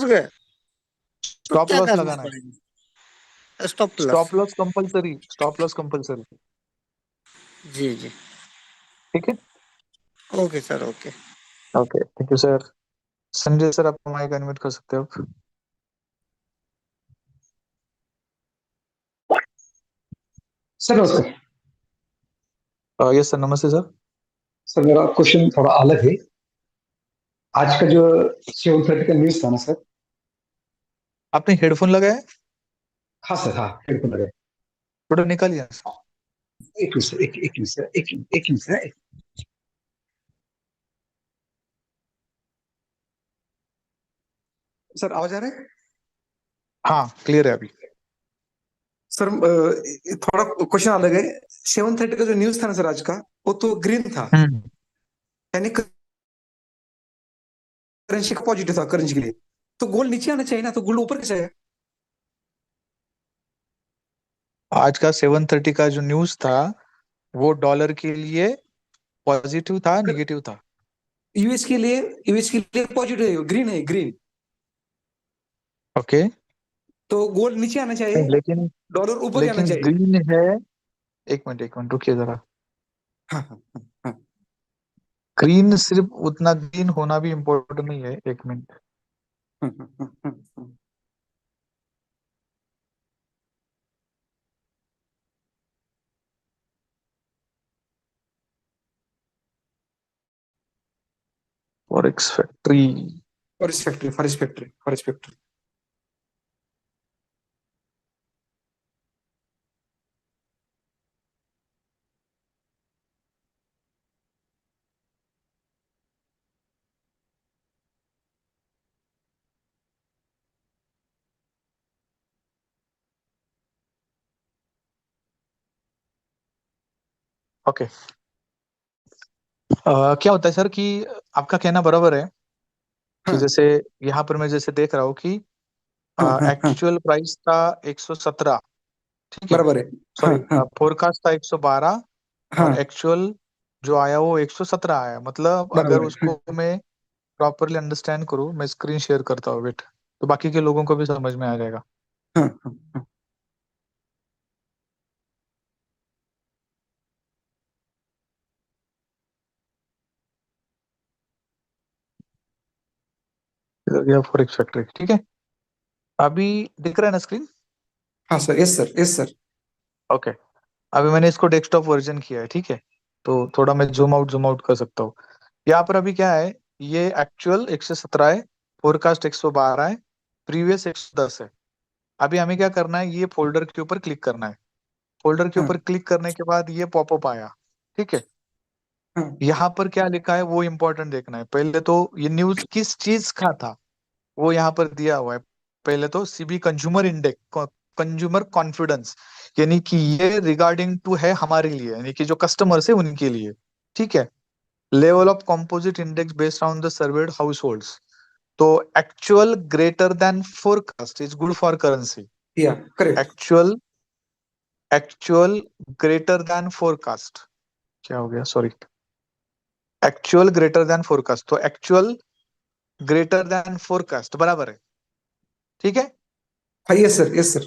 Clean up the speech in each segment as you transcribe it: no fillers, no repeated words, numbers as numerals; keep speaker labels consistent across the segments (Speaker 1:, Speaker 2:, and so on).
Speaker 1: गए तो
Speaker 2: स्टॉप
Speaker 1: क्या
Speaker 2: लॉस
Speaker 1: करना
Speaker 2: लगाना है।
Speaker 1: पड़ेगा? Stop loss.
Speaker 2: Stop loss compulsory, stop loss compulsory.
Speaker 1: जी जी।
Speaker 2: ठीक है।
Speaker 1: Okay sir, okay.
Speaker 2: Okay, thank you sir. Sanjay sir, आप माइक अनम्यूट कर सकते हो।
Speaker 3: सर नमस्कार।
Speaker 2: यस सर, नमस्ते सर।
Speaker 3: सर मेरा क्वेश्चन थोड़ा अलग है। आज का जो 7:30 का न्यूज था ना सर।
Speaker 2: आपने हेडफोन लगाया है?
Speaker 3: हाँ सर, हाँ हेडफोन लगा है।
Speaker 2: थोड़ा निकालिए सर।
Speaker 3: एक मिनट सर, एक मिनट सर, एक मिनट सर। सर आवाज आ रहा है?
Speaker 2: हाँ, क्लियर है अभी।
Speaker 3: सर थोड़ा क्वेश्चन अलग है। 7:30 का जो न्यूज था ना सर आज का, वो तो ग्रीन था,
Speaker 2: हम्म।
Speaker 3: यानी करेंसी का पॉजिटिव था करेंसी के लिए। तो गोल्ड नीचे आना चाहिए ना, तो गोल्ड ऊपर कैसे आया?
Speaker 2: आज का 7:30 का जो न्यूज था वो डॉलर के लिए पॉजिटिव था, निगेटिव था?
Speaker 3: यूएस के लिए पॉजिटिव है, ग्रीन है, ग्रीन।
Speaker 2: ओके।
Speaker 3: तो गोल्ड नीचे आना चाहिए,
Speaker 2: लेकिन
Speaker 3: डॉलर ऊपर जाना
Speaker 2: लेकिन
Speaker 3: चाहिए।
Speaker 2: ग्रीन है। एक मिनट रुकिए जरा।
Speaker 3: हाँ हाँ हाँ हाँ।
Speaker 2: ग्रीन सिर्फ उतना ग्रीन होना भी इम्पोर्टेंट नहीं है, एक मिनट।
Speaker 3: हाँ, हाँ, हाँ, हाँ, हाँ।
Speaker 2: Forex factory.
Speaker 3: Forest factory, forest factory, forest factory.
Speaker 2: Okay. क्या होता है सर कि आपका कहना बराबर है कि
Speaker 3: हाँ
Speaker 2: जैसे यहाँ पर मैं जैसे देख रहा हूँ कि
Speaker 3: हाँ हाँ हाँ।
Speaker 2: एक्चुअल प्राइस था 117। ठीक है।
Speaker 3: बराबर है। हाँ
Speaker 2: सॉरी,
Speaker 3: हाँ
Speaker 2: फोरकास्ट था 112 और
Speaker 3: हाँ।
Speaker 2: एक्चुअल जो आया वो 117 आया। मतलब अगर
Speaker 3: बराबर है। हाँ
Speaker 2: उसको मैं प्रॉपरली अंडरस्टैंड करूँ, मैं स्क्रीन शेयर करता हूँ, वेट, तो बाकी के लोगों को भी समझ में आ जाएगा।
Speaker 3: हाँ हाँ हाँ।
Speaker 2: इधर गया फॉरेक्स फैक्ट्री। ठीक है, अभी दिख रहा है ना स्क्रीन?
Speaker 3: हाँ sir, yes sir, yes sir.
Speaker 2: Okay. अभी मैंने इसको डेस्कटॉप वर्जन किया है। ठीक है, तो थोड़ा मैं जूम आउट कर सकता हूँ। यहाँ पर अभी क्या है, ये एक्चुअल 117 है, फोरकास्ट 112 है, प्रीवियस 110 है। अभी हमें क्या करना है, ये फोल्डर के ऊपर क्लिक करना है। फोल्डर के
Speaker 3: हाँ
Speaker 2: ऊपर क्लिक करने के बाद ये पॉपअप आया। ठीक है,
Speaker 3: हाँ।
Speaker 2: यहाँ पर क्या लिखा है वो इम्पोर्टेंट देखना है। पहले तो ये न्यूज किस चीज का था वो यहाँ पर दिया हुआ है। पहले तो CB consumer index, consumer confidence, यानी कि ये रिगार्डिंग टू है हमारे लिए, यानी कि जो कस्टमर्स है उनके लिए। ठीक है। Level of composite index based on the surveyed households. तो actual greater than forecast is good for currency.
Speaker 3: Yeah correct.
Speaker 2: Actual actual greater than forecast, क्या हो गया, sorry, actual greater than forecast, तो एक्चुअल ग्रेटर देन फोरकास्ट बराबर है। ठीक है।
Speaker 3: हाँ यस सर, यस सर।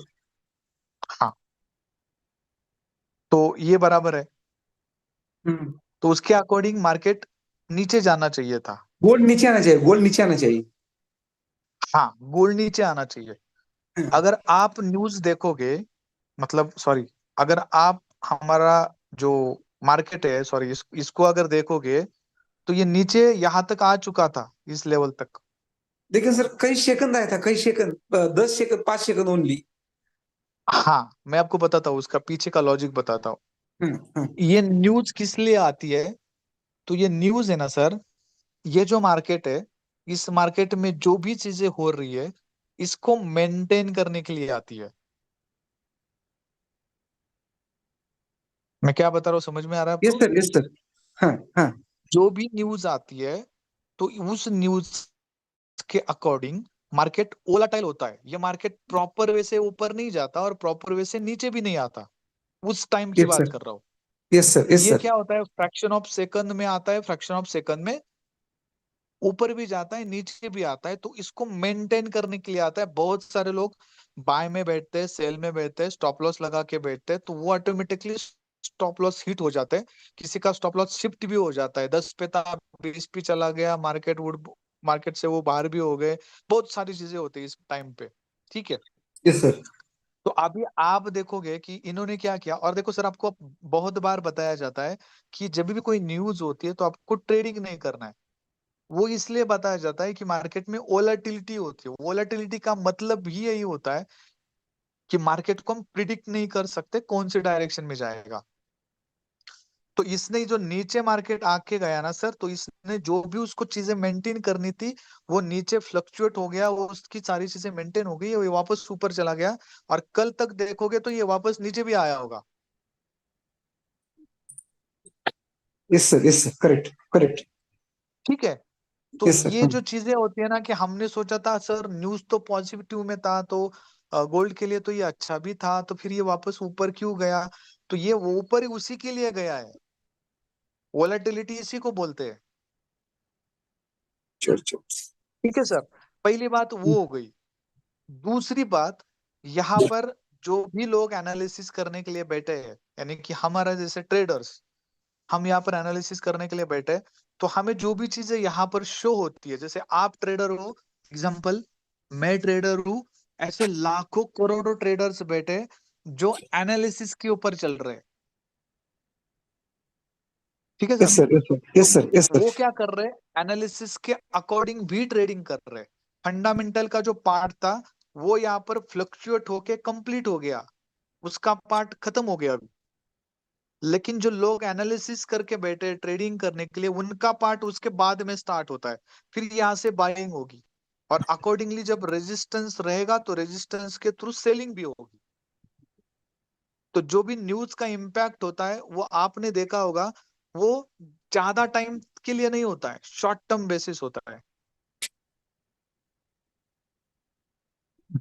Speaker 2: हाँ, तो ये बराबर है,
Speaker 3: हम्म।
Speaker 2: तो उसके अकॉर्डिंग मार्केट नीचे जाना चाहिए था।
Speaker 3: गोल्ड नीचे आना चाहिए, गोल्ड नीचे आना चाहिए।
Speaker 2: हाँ, गोल्ड नीचे आना चाहिए।
Speaker 3: हाँ।
Speaker 2: अगर आप न्यूज देखोगे, मतलब सॉरी, अगर आप हमारा जो मार्केट है, सॉरी, इसको अगर देखोगे तो ये नीचे यहाँ तक आ चुका था, इस लेवल तक।
Speaker 3: लेकिन सर कई सेकंड आया था, कई सेकंड, 10 सेकंड, 5 सेकंड ओनली।
Speaker 2: हाँ, मैं आपको बताता हूँ, उसका पीछे का लॉजिक बताता हूँ।
Speaker 3: हाँ
Speaker 2: ये न्यूज किस लिए आती है? तो ये न्यूज है ना सर, ये जो मार्केट है, इस मार्केट में जो भी चीजें हो रही है, इसको मेंटेन करने के लिए आती है। मैं क्या बता रहा हूँ, समझ में आ रहा है
Speaker 3: यस
Speaker 2: आपको?
Speaker 3: Sir, yes sir. हाँ हाँ।
Speaker 2: जो भी न्यूज आती है, तो उस न्यूज के अकॉर्डिंग मार्केट वोलाटाइल होता है। ये मार्केट प्रॉपर वे से ऊपर नहीं जाता और प्रॉपर वे से नीचे भी नहीं आता। उस टाइम की
Speaker 3: यस
Speaker 2: बात
Speaker 3: सर,
Speaker 2: कर रहा हूँ।
Speaker 3: यस सर, यस
Speaker 2: ये
Speaker 3: सर।
Speaker 2: क्या होता है, फ्रैक्शन ऑफ सेकंड में आता है, फ्रैक्शन ऑफ सेकंड में ऊपर भी जाता है नीचे भी आता है, तो इसको मेंटेन करने के लिए आता है। बहुत सारे लोग बाय में बैठते हैं, सेल में बैठते हैं, स्टॉप लॉस लगा के बैठते हैं, तो वो ऑटोमेटिकली स्टॉप लॉस हिट हो जाते हैं। किसी का स्टॉप लॉस शिफ्ट भी हो जाता है, 10 पे था 20 पे चला गया, मार्केट से वो बाहर भी हो गए। बहुत सारी चीजें होती है इस टाइम पे, ठीक है।
Speaker 3: Yes sir.
Speaker 2: तो अभी आप देखोगे कि इन्होंने क्या किया। और देखो सर, आपको बहुत बार बताया जाता है कि जब भी कोई न्यूज होती है तो आपको ट्रेडिंग नहीं करना है। वो इसलिए बताया जाता है कि मार्केट में वोलेटिलिटी होती है। वोलेटिलिटी का मतलब भी यही होता है कि मार्केट को हम प्रिडिक्ट नहीं कर सकते कौन से डायरेक्शन में जाएगा। तो इसने जो नीचे मार्केट आके गया ना सर, तो इसने जो भी उसको चीजें मेंटेन करनी थी वो नीचे फ्लक्चुएट हो गया, वो उसकी सारी चीजें मेंटेन हो गई, वो वापस ऊपर चला गया। और कल तक देखोगे तो ये वापस नीचे भी आया होगा।
Speaker 3: Yes sir, yes sir, correct correct.
Speaker 2: ठीक है। तो
Speaker 3: यस सर।
Speaker 2: ये जो चीजें होती है ना, कि हमने सोचा था सर न्यूज तो पॉजिटिव में था, तो गोल्ड के लिए तो ये अच्छा भी था, तो फिर ये वापस ऊपर क्यों गया? तो ये वो ऊपर ही उसी के लिए गया है। वोलेटिलिटी इसी को बोलते हैं।
Speaker 3: चल चल।
Speaker 2: ठीक है सर, पहली बात वो हो गई। दूसरी बात, यहाँ पर जो भी लोग एनालिसिस करने के लिए बैठे हैं, यानी कि हमारा जैसे ट्रेडर्स, हम यहाँ पर एनालिसिस करने के लिए बैठे हैं, तो हमें जो भी चीजें यहाँ पर शो होती है, जैसे आप ट्रेडर हो एग्जाम्पल, मैं ट्रेडर हूं, ऐसे लाखों करोड़ों ट्रेडर्स बैठे हैं जो एनालिसिस के ऊपर चल रहे हैं। ठीक है
Speaker 3: yes
Speaker 2: sir.
Speaker 3: Sir, yes sir,
Speaker 2: तो
Speaker 3: यस सर, यस सर।
Speaker 2: वो क्या कर रहे हैं, एनालिसिस के अकॉर्डिंग भी ट्रेडिंग कर रहे हैं। फंडामेंटल का जो पार्ट था वो यहाँ पर फ्लक्चुएट होके कंप्लीट हो गया, उसका पार्ट खत्म हो गया अभी। लेकिन जो लोग एनालिसिस करके बैठे ट्रेडिंग करने के लिए, उनका पार्ट उसके बाद में स्टार्ट होता है। फिर यहाँ से बाइंग होगी, और अकॉर्डिंगली जब रेजिस्टेंस रहेगा तो रेजिस्टेंस के थ्रू सेलिंग भी होगी। तो जो भी न्यूज का इम्पैक्ट होता है वो आपने देखा होगा, वो ज्यादा टाइम के लिए नहीं होता है, शॉर्ट टर्म बेसिस होता है।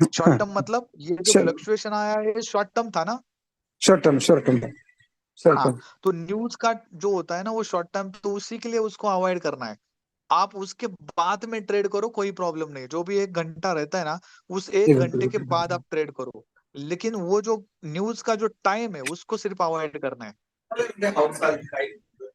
Speaker 2: शॉर्ट
Speaker 3: हाँ।
Speaker 2: टर्म मतलब ये जो फ्लक्चुएशन आया है ये शॉर्ट टर्म था ना।
Speaker 3: Short term, short term, short
Speaker 2: हाँ,
Speaker 3: टर्म।
Speaker 2: तो न्यूज का जो होता है ना वो शॉर्ट टर्म, तो उसी के लिए उसको अवॉइड करना है। आप उसके बाद में ट्रेड करो, कोई प्रॉब्लम नहीं। जो भी 1 घंटा रहता है ना, उस एक
Speaker 3: एक
Speaker 2: घंटे के बाद
Speaker 3: घंटे।
Speaker 2: आप ट्रेड करो। लेकिन वो जो न्यूज का जो टाइम है उसको सिर्फ अवॉइड करना है।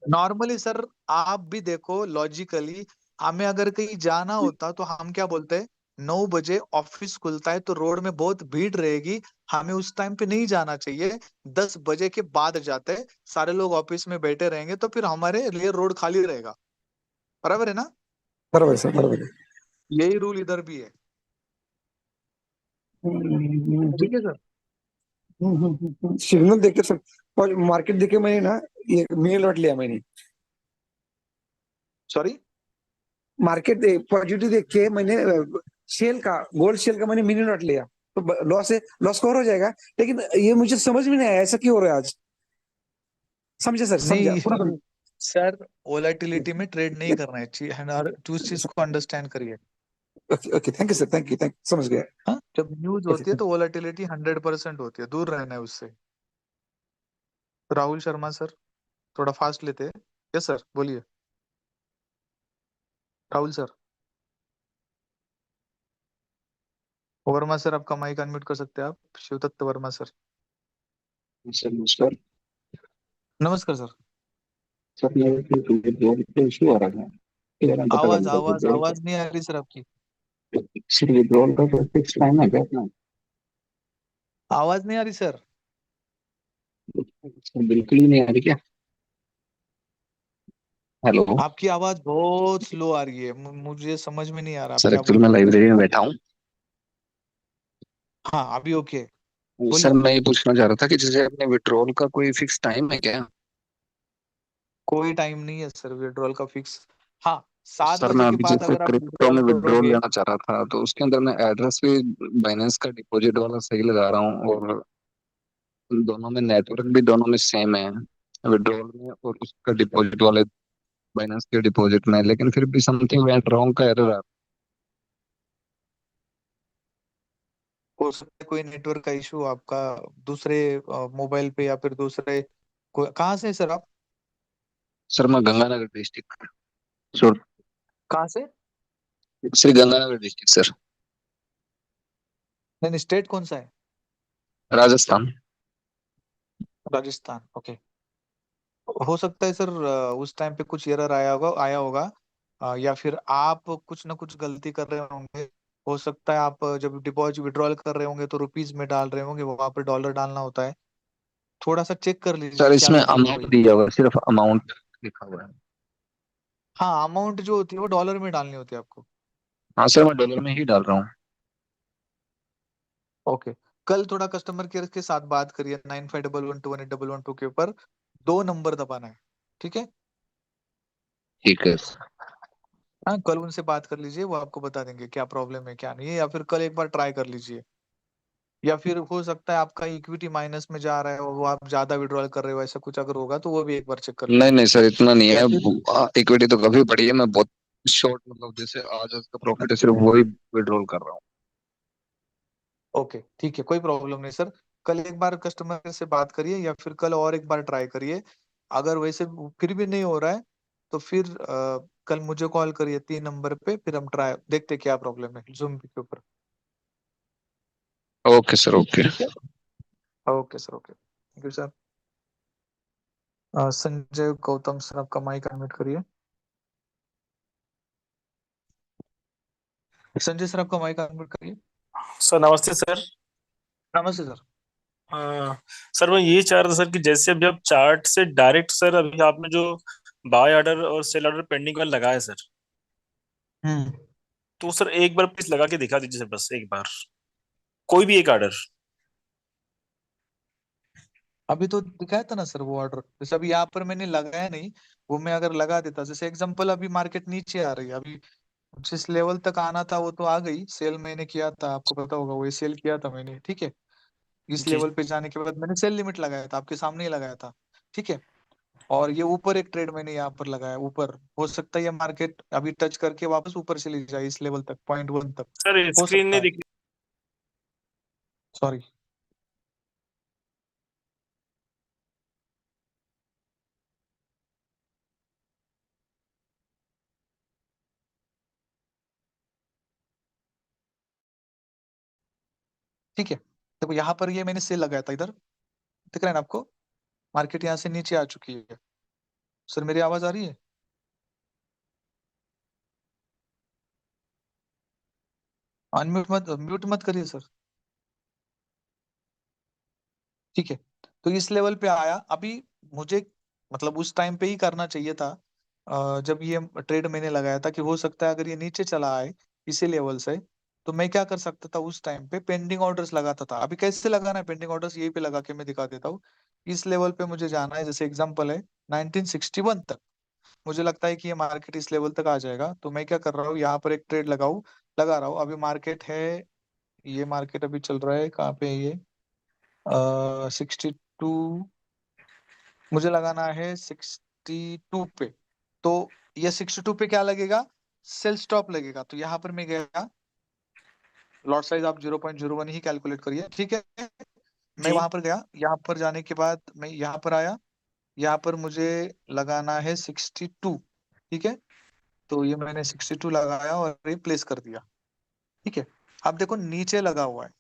Speaker 2: नॉर्मली सर आप भी देखो लॉजिकली, हमें अगर कहीं जाना होता तो हम क्या बोलते हैं, 9 बजे ऑफिस खुलता है तो रोड में बहुत भीड़ रहेगी, हमें उस टाइम पे नहीं जाना चाहिए। 10 बजे के बाद जाते हैं, सारे लोग ऑफिस में बैठे रहेंगे, तो फिर हमारे लिए रोड खाली रहेगा। बराबर है ना?
Speaker 3: बराबर सर, बराबर है।
Speaker 2: यही रूल इधर भी है। ठीक है सर।
Speaker 3: सिग्नल देख के सर, और मार्केट देखे मैंने ना, ये मिनी लॉट लिया मैंने।
Speaker 2: सॉरी।
Speaker 3: मार्केट पॉजिटिव देख के मैंने शेल का, गोल्ड शेल का मैंने मिनी लॉट लिया। तो लॉस है, लॉस कवर हो जाएगा। लेकिन ये मुझे समझ में नहीं आया ऐसा क्यों हो रहा है आज। समझे सर, समझा
Speaker 2: नहीं
Speaker 3: पूरा समझा।
Speaker 2: सर, वोलेटिलिटी में ट्रेड नहीं करना है, और उस चीज को अंडरस्टैंड करिए।
Speaker 3: Okay okay, thank you sir, thank you, thank समझ गया।
Speaker 2: हाँ, जब न्यूज
Speaker 3: ओके।
Speaker 2: होती है तो वोलेटिलिटी 100% होती है, दूर रहना है उससे। राहुल शर्मा सर, थोड़ा फास्ट लेते हैं। यस सर, बोलिए। राहुल सर। वर्मा सर, आपका माइक अनम्यूट कर सकते हैं आप, शिवदत्त वर्मा सर।
Speaker 4: सर नमस्कार।
Speaker 2: नमस्कार सर।
Speaker 4: सर मेरे को विड्रॉल का इशू आ रहा है, मेरा पता
Speaker 2: आवाज
Speaker 4: करना था
Speaker 2: आवाज
Speaker 4: विड्रॉल
Speaker 2: आवाज नहीं आ रही सर आपकी।
Speaker 4: का। सर विड्रॉल का कोई फिक्स टाइम है क्या अपना?
Speaker 2: आवाज नहीं आ रही सर।
Speaker 4: सर बिल्कुल ही नहीं आ रही क्या? हेलो।
Speaker 2: आपकी आवाज बहुत स्लो आ रही है, मुझे समझ में नहीं आ रहा आप
Speaker 4: सर
Speaker 2: क्या
Speaker 4: एक्चुअली
Speaker 2: बोल
Speaker 4: मैं
Speaker 2: रहे हो।
Speaker 4: लाइब्रेरी में बैठा हूँ।
Speaker 2: हाँ, अभी ओके।
Speaker 4: सर
Speaker 2: बोलिए।
Speaker 4: मैं ये पूछना चाह रहा था कि जैसे अपने विड्रॉल का कोई फिक्स टाइम है क्या?
Speaker 2: कोई टाइम नहीं है सर विड्रॉल का फिक्स। हाँ, 7
Speaker 4: सर मैं
Speaker 2: बजे के
Speaker 4: अभी
Speaker 2: बाद
Speaker 4: जैसे
Speaker 2: अगर आप
Speaker 4: क्रिप्टो
Speaker 2: विड्रॉल
Speaker 4: में विड्रॉल
Speaker 2: करोगे।
Speaker 4: लेना चाह रहा था, तो उसके अंदर मैं एड्रेस भी बाइनेंस का डिपॉजिट वाला सही लगा रहा हूँ, और दोनों में नेटवर्क भी दोनों में सेम है, विड्रॉल में और उसका डिपॉजिट वाले बाइनेंस के डिपॉजिट में, लेकिन फिर भी समथिंग वेंट रॉन्ग का एरर आ।
Speaker 2: हो सकता है कोई नेटवर्क का इशू आपका, दूसरे मोबाइल पे या फिर दूसरे कहाँ से हैं सर आप?
Speaker 4: सर मैं गंगानगर डिस्ट्रिक्ट। सर
Speaker 2: कहाँ से?
Speaker 4: Shri Ganganagar district sir.
Speaker 2: नहीं, स्टेट कौन सा है?
Speaker 4: राजस्थान।
Speaker 2: राजस्थान, ओके। हो सकता है सर उस टाइम पे कुछ एरर आया होगा या फिर आप कुछ ना कुछ गलती कर रहे होंगे। हो सकता है आप जब डिपॉजिट विड्रॉल कर रहे होंगे तो रुपीज में डाल रहे होंगे, वहां पर डॉलर डालना होता है। थोड़ा सा चेक कर
Speaker 4: सर
Speaker 2: लीजिए क्या
Speaker 4: इसमें
Speaker 2: गलती हो
Speaker 4: अमाउंट
Speaker 2: गई।
Speaker 4: दिया हुआ है, सिर्फ अमाउंट लिखा हुआ है।
Speaker 2: हाँ, अमाउंट जो होती है वो डॉलर में डालनी होती है आपको।
Speaker 4: हाँ सर, मैं डॉलर में ही डाल रहा हूँ।
Speaker 2: ओके। कल थोड़ा कस्टमर केयर के साथ बात करिए, 9511218112 के ऊपर 2 नंबर दबाना है, ठीक है?
Speaker 4: ठीक है।
Speaker 2: हाँ, कल उनसे बात कर लीजिए, वो आपको बता देंगे क्या प्रॉब्लम है क्या नहीं है, या फिर कल एक बार ट्राई कर लीजिए। या फिर हो सकता है आपका इक्विटी माइनस में जा रहा है और वो आप ज्यादा विड्रॉल कर रहे हो, ऐसा कुछ अगर होगा तो वो भी एक बार चेक कर
Speaker 4: नहीं
Speaker 2: लीजिए।
Speaker 4: नहीं सर, इतना नहीं
Speaker 2: या
Speaker 4: है।
Speaker 2: फिर
Speaker 4: इक्विटी तो कभी बढ़ी है, मैं बहुत शॉर्ट, मतलब जैसे आज का प्रॉफिट है सिर्फ वही विड्रॉल कर रहा हूँ।
Speaker 2: ओके, ठीक है, कोई प्रॉब्लम नहीं सर। कल एक बार कस्टमर से बात करिए या फिर कल और एक बार ट्राई करिए। अगर वैसे फिर भी नहीं हो रहा है तो फिर कल मुझे कॉल करिए 3 नंबर पे, फिर हम ट्राई देखते क्या प्रॉब्लम है जूम के ऊपर।
Speaker 4: Okay sir, okay.
Speaker 2: ठीक है, okay sir, okay, thank you sir. Sanjay Gautam sir, आपका माइक अनम्यूट करिए। संजय सर, आपका माइक अनम्यूट करिए।
Speaker 5: सर नमस्ते सर।
Speaker 2: नमस्ते सर।
Speaker 5: सर मैं ये चाह रहा था सर कि जैसे अभी आप चार्ट से डायरेक्ट सर, अभी आपने जो बाय ऑर्डर और सेल ऑर्डर पेंडिंग वाला लगाया है सर,
Speaker 2: हम्म।
Speaker 5: तो सर एक बार प्लीज लगा के दिखा दीजिए सर, बस एक बार, कोई भी एक ऑर्डर।
Speaker 2: अभी तो दिखाया था ना सर वो ऑर्डर, जैसे अभी यहाँ पर मैंने लगाया नहीं। वो मैं अगर लगा देता, जैसे एग्जांपल अभी मार्केट नीचे आ रही है, अभी जिस लेवल तक आना था वो तो आ गई, सेल मैंने किया था, आपको पता होगा वो सेल किया था मैंने, ठीक है? इस
Speaker 5: जी
Speaker 2: लेवल पे जाने के बाद मैंने सेल लिमिट लगाया था, आपके सामने ही लगाया था, ठीक है? और ये ऊपर एक ट्रेड मैंने यहाँ पर लगाया ऊपर, हो सकता है ये मार्केट अभी टच करके वापस ऊपर चली जाए इस लेवल तक, 0.1 तक।
Speaker 5: सर
Speaker 2: हो
Speaker 5: स्क्रीन
Speaker 2: सकता
Speaker 5: नहीं
Speaker 2: है,
Speaker 5: दिख
Speaker 2: सॉरी। ठीक है, देखो यहाँ पर ये मैंने सेल लगाया था इधर, दिख रहा है ना आपको? मार्केट यहाँ से नीचे आ चुकी है। सर मेरी आवाज आ रही है? अनम्यूट मत, म्यूट मत करिए सर। ठीक है, तो इस लेवल पे आया अभी, मुझे मतलब उस टाइम पे ही करना चाहिए था। जब ये ट्रेड मैंने लगाया था कि हो सकता है अगर ये नीचे चला आए इसी लेवल से, तो मैं क्या कर सकता था उस टाइम पे, पेंडिंग ऑर्डर्स लगाता था। अभी कैसे लगाना है पेंडिंग ऑर्डर्स, यही पे लगा के मैं दिखा देता हूँ। इस लेवल पे मुझे जाना है, जैसे एग्जांपल है 1961 तक। मुझे लगता है कि ये मार्केट इस लेवल तक आ जाएगा, तो मैं क्या कर रहा हूँ, यहाँ पर एक ट्रेड लगा रहा हूँ। अभी मार्केट है, ये मार्केट अभी चल रहा है कहाँ पे है ये, 62, मुझे लगाना है 62 पे। तो ये 62 पे क्या लगेगा, सेल स्टॉप लगेगा। तो यहाँ पर मैं गया, लॉट साइज आप 0.01 ही कैलकुलेट करिए, ठीक है? मैं
Speaker 5: जी।
Speaker 2: वहां पर गया, यहाँ पर जाने के बाद मैं यहाँ पर आया, यहाँ पर मुझे लगाना है 62, ठीक है? तो ये मैंने 62 लगाया और ये प्लेस कर दिया, ठीक है? अब देखो नीचे लगा हुआ है,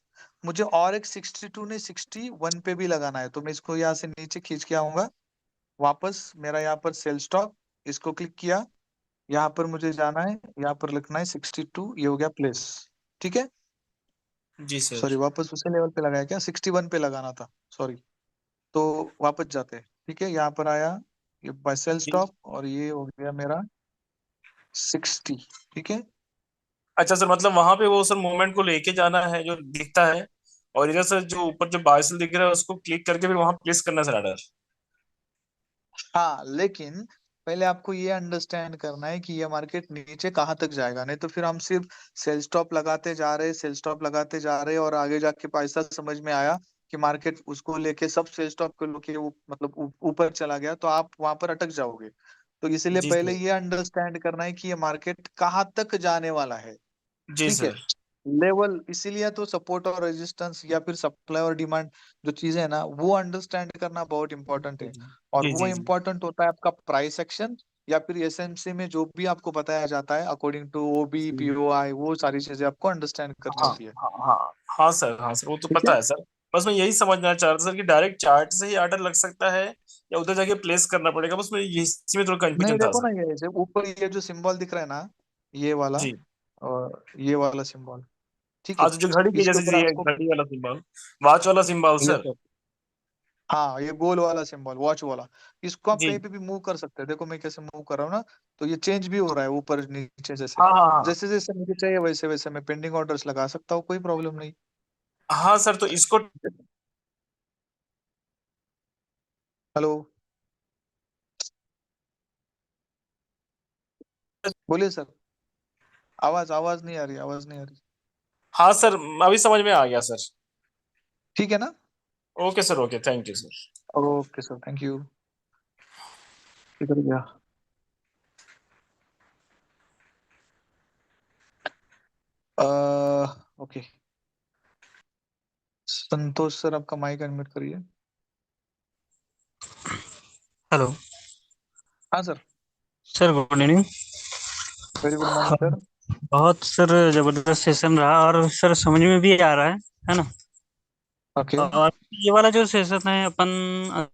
Speaker 2: मुझे और एक 62 ने 61 पे भी लगाना है, तो मैं इसको यहाँ से नीचे खींच के आऊंगा वापस। मेरा यहाँ पर सेल स्टॉप, इसको क्लिक किया, यहाँ पर मुझे जाना है, यहाँ पर लिखना है 62, ये हो गया प्लेस, ठीक है?
Speaker 5: जी सर।
Speaker 2: सॉरी, वापस उसी लेवल पे लगाया क्या, 61 पे लगाना था, सॉरी। तो वापस जाते हैं, ठीक है? यहाँ पर आया, ये बाय सेल
Speaker 5: जी।
Speaker 2: स्टॉप, और ये हो गया मेरा 60, ठीक है?
Speaker 5: अच्छा सर, मतलब वहां पे वो सर मूवमेंट को लेके जाना है जो दिखता है, और इधर से जो ऊपर जो बायसल दिख रहा है उसको क्लिक करके फिर वहां प्लेस करना है सर ऑर्डर।
Speaker 2: हाँ, लेकिन पहले आपको ये अंडरस्टैंड करना है कि ये मार्केट नीचे कहाँ तक जाएगा, नहीं तो फिर हम सिर्फ सेल स्टॉप लगाते जा रहे, सेल स्टॉप लगाते जा रहे, और आगे जाके पैसा समझ में आया कि मार्केट उसको लेके सब सेल स्टॉप को लेके वो मतलब ऊपर चला गया, तो आप वहां पर अटक जाओगे। तो इसीलिए
Speaker 5: जी
Speaker 2: पहले
Speaker 5: सर।
Speaker 2: ये अंडरस्टैंड करना है कि ये मार्केट कहाँ तक जाने वाला है,
Speaker 5: जी
Speaker 2: ठीक है?
Speaker 5: सर।
Speaker 2: लेवल, इसीलिए तो सपोर्ट और रेजिस्टेंस या फिर सप्लाई और डिमांड जो चीजें है ना, वो अंडरस्टैंड करना बहुत इंपॉर्टेंट है। और
Speaker 5: जी
Speaker 2: वो
Speaker 5: जी जी।
Speaker 2: इम्पोर्टेंट होता है आपका प्राइस एक्शन या फिर एसएमसी में जो भी आपको बताया जाता है अकॉर्डिंग टू ओबी पीओआई, वो सारी चीजें आपको अंडरस्टैंड करनी
Speaker 5: हाँ
Speaker 2: होती है।
Speaker 5: हाँ हाँ हाँ सर, हाँ सर, वो तो
Speaker 2: ठीक
Speaker 5: पता
Speaker 2: है।
Speaker 5: है सर। बस मैं यही समझना चाह रहा था सर कि डायरेक्ट चार्ट से ही ऑर्डर लग सकता है या उधर जाके प्लेस करना पड़ेगा, बस मैं इसी में थोड़ा
Speaker 2: नहीं
Speaker 5: कंफ्यूजन था
Speaker 2: देखो
Speaker 5: सर।
Speaker 2: ना, ये जो ऊपर ये जो सिंबल दिख रहा है ना, ये वाला
Speaker 5: जी।
Speaker 2: और ये वाला सिंबल, ठीक
Speaker 5: हाँ,
Speaker 2: है,
Speaker 5: तो जो घड़ी के
Speaker 2: इसके
Speaker 5: जैसे
Speaker 2: ऊपर
Speaker 5: जी है,
Speaker 2: आपको,
Speaker 5: घड़ी वाला सिंबल, वॉच वाला सिंबल
Speaker 2: ये
Speaker 5: सर।
Speaker 2: सर, हाँ ये गोल वाला सिंबल, वॉच वाला, इसको आप कहीं
Speaker 5: जी।
Speaker 2: पे भी मूव कर सकते हैं। देखो मैं कैसे मूव कर रहा हूँ ना, तो ये चेंज भी हो रहा है ऊपर नीचे, जैसे
Speaker 5: हाँ हाँ हाँ
Speaker 2: जैसे जैसे मुझे चाहिए वैसे वैसे मैं पेंडिंग ऑर्डर्स लगा सकता हूँ, कोई प्रॉब्लम नहीं।
Speaker 5: हाँ सर, तो इसको
Speaker 2: हेलो, बोलिए सर, आवाज आवाज नहीं आ रही, आवाज नहीं आ रही।
Speaker 5: हाँ सर, अभी समझ में आ गया सर।
Speaker 2: ठीक है ना।
Speaker 5: Okay sir, okay, thank you sir.
Speaker 2: Okay sir, thank you. शुक्रिया। ओके, संतोष सर आपका माइक अनम्यूट करिए।
Speaker 6: हेलो
Speaker 2: हाँ sir,
Speaker 6: sir, good evening.
Speaker 2: Very good morning sir.
Speaker 6: बहुत सर जबरदस्त सेशन रहा और सर समझ में भी आ रहा है ना।
Speaker 2: ओके,
Speaker 6: और ये वाला जो सेशन है अपन,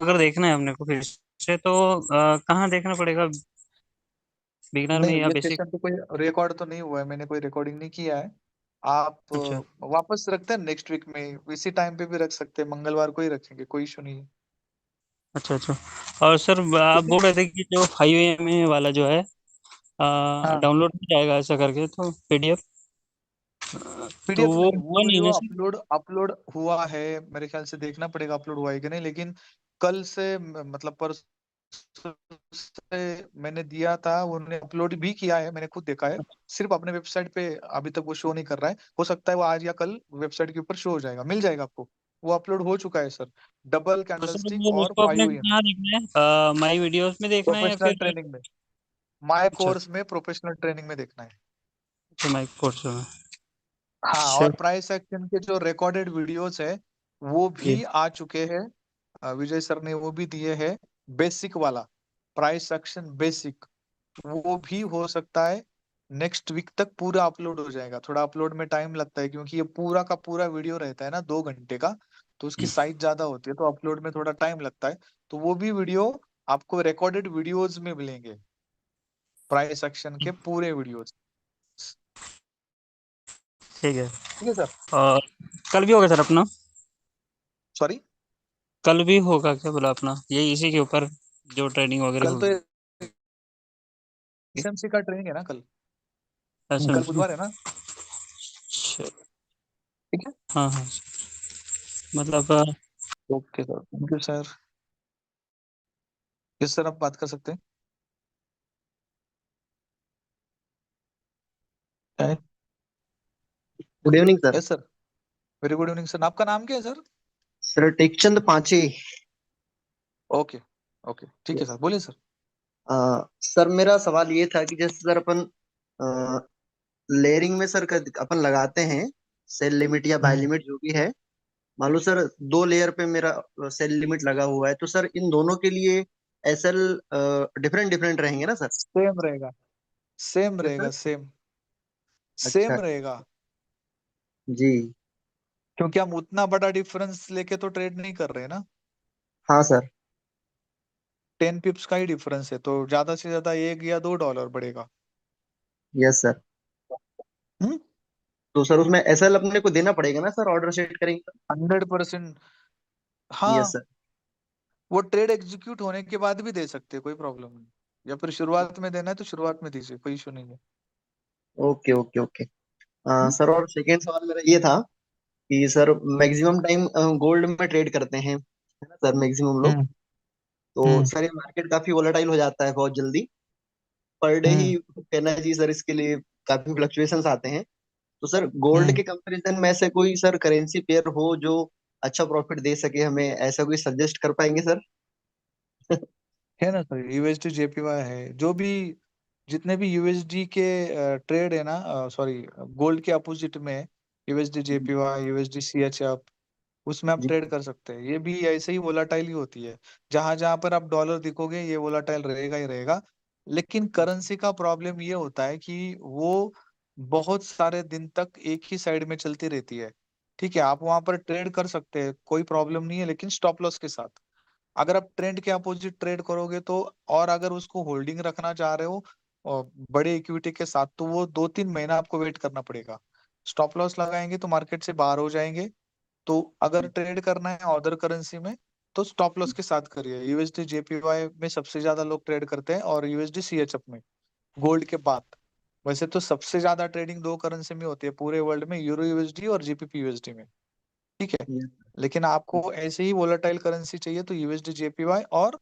Speaker 6: अगर देखना है अपने को फिर से तो कहाँ देखना पड़ेगा, बिगिनर में
Speaker 2: नहीं
Speaker 6: या
Speaker 2: ये
Speaker 6: बेसिक?
Speaker 2: सेशन तो कोई रिकॉर्ड तो नहीं हुआ है, मैंने कोई रिकॉर्डिंग नहीं किया है। आप
Speaker 6: अच्छा
Speaker 2: वापस रखते हैं नेक्स्ट वीक में, इसी टाइम पे भी रख सकते हैं, मंगलवार को ही रखेंगे, कोई इशू नहीं है।
Speaker 6: अच्छा अच्छा। और सर आप
Speaker 2: ठीक है।
Speaker 6: बोल रहे थे कि जो 5 AM वाला जो है
Speaker 2: हाँ,
Speaker 6: डाउनलोड हो जाएगा ऐसा करके तो पीडीएफ, तो
Speaker 2: पीडीएफ
Speaker 6: वो
Speaker 2: नहीं,
Speaker 6: हुआ
Speaker 2: वो
Speaker 6: नहीं
Speaker 2: वीडियो
Speaker 6: ना सर?
Speaker 2: अपलोड अपलोड हुआ है, मेरे ख्याल से देखना पड़ेगा अपलोड हुआ है कि नहीं, लेकिन कल से मतलब परसों से मैंने दिया था, उन्होंने अपलोड भी किया है, मैंने खुद देखा है। सिर्फ अपने वेबसाइट पे अभी तक वो शो नहीं कर रहा है, हो सकता है वो आज या कल वेबसाइट के ऊपर शो हो जाएगा, मिल जाएगा आपको। वो अपलोड हो चुका है सर, डबल
Speaker 6: तो सर
Speaker 2: कैंडलस्टिक
Speaker 6: वो
Speaker 2: और
Speaker 6: उसको अपने
Speaker 2: 5 AM
Speaker 6: कहाँ देखना है, माई वीडियोस में देखना है या
Speaker 2: प्रोफेशनल
Speaker 6: फिर?
Speaker 2: ट्रेनिंग में, माय
Speaker 6: अच्छा
Speaker 2: कोर्स में प्रोफेशनल ट्रेनिंग में देखना है।
Speaker 6: अच्छा, माई कोर्स में।
Speaker 2: हाँ,
Speaker 6: अच्छा
Speaker 2: और प्राइस एक्शन के जो रिकॉर्डेड वीडियोस है वो
Speaker 6: जी।
Speaker 2: भी आ चुके हैं, विजय सर ने वो भी दिए हैं। बेसिक वाला प्राइस एक्शन बेसिक, वो भी हो सकता है नेक्स्ट वीक तक पूरा अपलोड हो जाएगा। थोड़ा अपलोड में टाइम लगता है क्योंकि ये पूरा का पूरा वीडियो रहता है ना 2 घंटे का, तो उसकी साइज ज्यादा होती है, तो अपलोड में थोड़ा टाइम लगता है। तो वो भी वीडियो आपको रिकॉर्डेड वीडियोज में मिलेंगे, प्राइस एक्शन के पूरे वीडियोज।
Speaker 6: ठीक है।
Speaker 2: ठीक है सर।
Speaker 6: और कल भी होगा सर अपना?
Speaker 2: सॉरी,
Speaker 6: कल भी होगा क्या बोला अपना, यही इसी के ऊपर जो ट्रेनिंग वगैरह
Speaker 2: कल तो
Speaker 6: होगी?
Speaker 2: एसएमसी का ट्रेनिंग है ना कल,
Speaker 6: अच्छा
Speaker 2: कल
Speaker 6: अच्छा।
Speaker 2: बुधवार है ना। ठीक है।
Speaker 6: हाँ हाँ, मतलब
Speaker 2: okay sir, thank you sir. Yes sir, आप बात कर सकते हैं।
Speaker 7: Good evening sir.
Speaker 2: Yes sir, very good evening sir. आपका नाम क्या है sir?
Speaker 7: Sir Tekchand Panche.
Speaker 2: Okay, okay ठीक है सर, बोलिए सर।
Speaker 7: सर मेरा सवाल ये था कि जैसे सर अपन लेयरिंग में सर अपन लगाते हैं सेल लिमिट या बाय
Speaker 2: हम्म
Speaker 7: लिमिट जो भी है, मान लो सर 2 लेयर पे मेरा सेल लिमिट लगा हुआ है, तो सर इन दोनों के लिए एसएल डिफरेंट डिफरेंट रहेंगे ना सर?
Speaker 2: सेम रहेगा, सेम
Speaker 7: यस सर।
Speaker 2: रहेगा, सेम
Speaker 7: अच्छा
Speaker 2: सेम रहेगा,
Speaker 7: जी।
Speaker 2: क्योंकि हम उतना बड़ा डिफरेंस लेके तो ट्रेड नहीं कर रहे हैं ना।
Speaker 7: हाँ सर।
Speaker 2: 10 पिप्स का ही डिफरेंस है, तो ज्यादा से ज्यादा $1 या $2 बढ़ेगा।
Speaker 7: Yes sir.
Speaker 2: हम्म,
Speaker 7: तो सर उसमें एसएल अपने को देना पड़ेगा ना सर, ऑर्डर सेट करेंगे?
Speaker 2: 100%।
Speaker 7: यस
Speaker 2: हाँ,
Speaker 7: सर।
Speaker 2: वो ट्रेड एग्जीक्यूट होने के बाद भी दे सकते हैं, कोई प्रॉब्लम नहीं, या फिर शुरुआत में देना है तो शुरुआत में दीजिए, कोई इशू नहीं है।
Speaker 7: Okay okay okay.
Speaker 2: हम्म,
Speaker 7: सर और सेकेंड सवाल मेरा ये था कि सर मैक्सिमम टाइम गोल्ड में ट्रेड करते हैं, है ना सर, मैक्सिमम लोग।
Speaker 2: हम्म,
Speaker 7: तो
Speaker 2: हम्म,
Speaker 7: सर ये मार्केट काफी वोलेटाइल हो जाता है बहुत जल्दी, पर डे ही
Speaker 2: हम्म।
Speaker 7: कहना जी सर, इसके लिए काफी फ्लक्चुएशंस आते हैं। तो सर गोल्ड
Speaker 2: हम्म।
Speaker 7: के कंपैरिजन में ऐसे कोई सर करेंसी पेयर हो जो अच्छा प्रॉफिट दे सके हमें, ऐसा कोई सजेस्ट कर पाएंगे सर?
Speaker 2: है ना सर, यूएसडी जेपीवाई है, जो भी जितने भी यूएसडी के ट्रेड है ना, सॉरी, गोल्ड के अपोजिट में यूएसडी जेपीवाई, यूएसडी सीएचएफ, उसमें आप
Speaker 7: जी।
Speaker 2: ट्रेड कर सकते हैं। ये भी ऐसे ही वोलाटाइल ही होती है, जहां जहां पर आप डॉलर दिखोगे ये वोलाटाइल रहेगा ही रहेगा। लेकिन करेंसी का प्रॉब्लम ये होता है कि वो बहुत सारे दिन तक एक ही साइड में चलती रहती है। ठीक है, आप वहां पर ट्रेड कर सकते हैं, कोई प्रॉब्लम नहीं है, लेकिन स्टॉप लॉस के साथ। अगर आप ट्रेंड के अपोजिट ट्रेड करोगे तो, और अगर उसको होल्डिंग रखना चाह रहे हो और बड़े इक्विटी के साथ, तो वो 2-3 महीना आपको वेट करना पड़ेगा। स्टॉप लॉस लगाएंगे तो मार्केट से बाहर हो जाएंगे। तो अगर ट्रेड करना है अदर करेंसी में, तो स्टॉप लॉस के साथ करिए। यूएसडी जेपीवाई में सबसे ज्यादा लोग ट्रेड करते हैं, और यूएसडी सीएचएफ में, गोल्ड के बाद। वैसे तो सबसे ज्यादा ट्रेडिंग दो करेंसी में होती है पूरे वर्ल्ड में, यूरो यूएसडी और जीबीपी यूएसडी में। ठीक है, लेकिन आपको ऐसे ही वोलेटाइल करेंसी चाहिए तो यूएसडी जेपीवाई और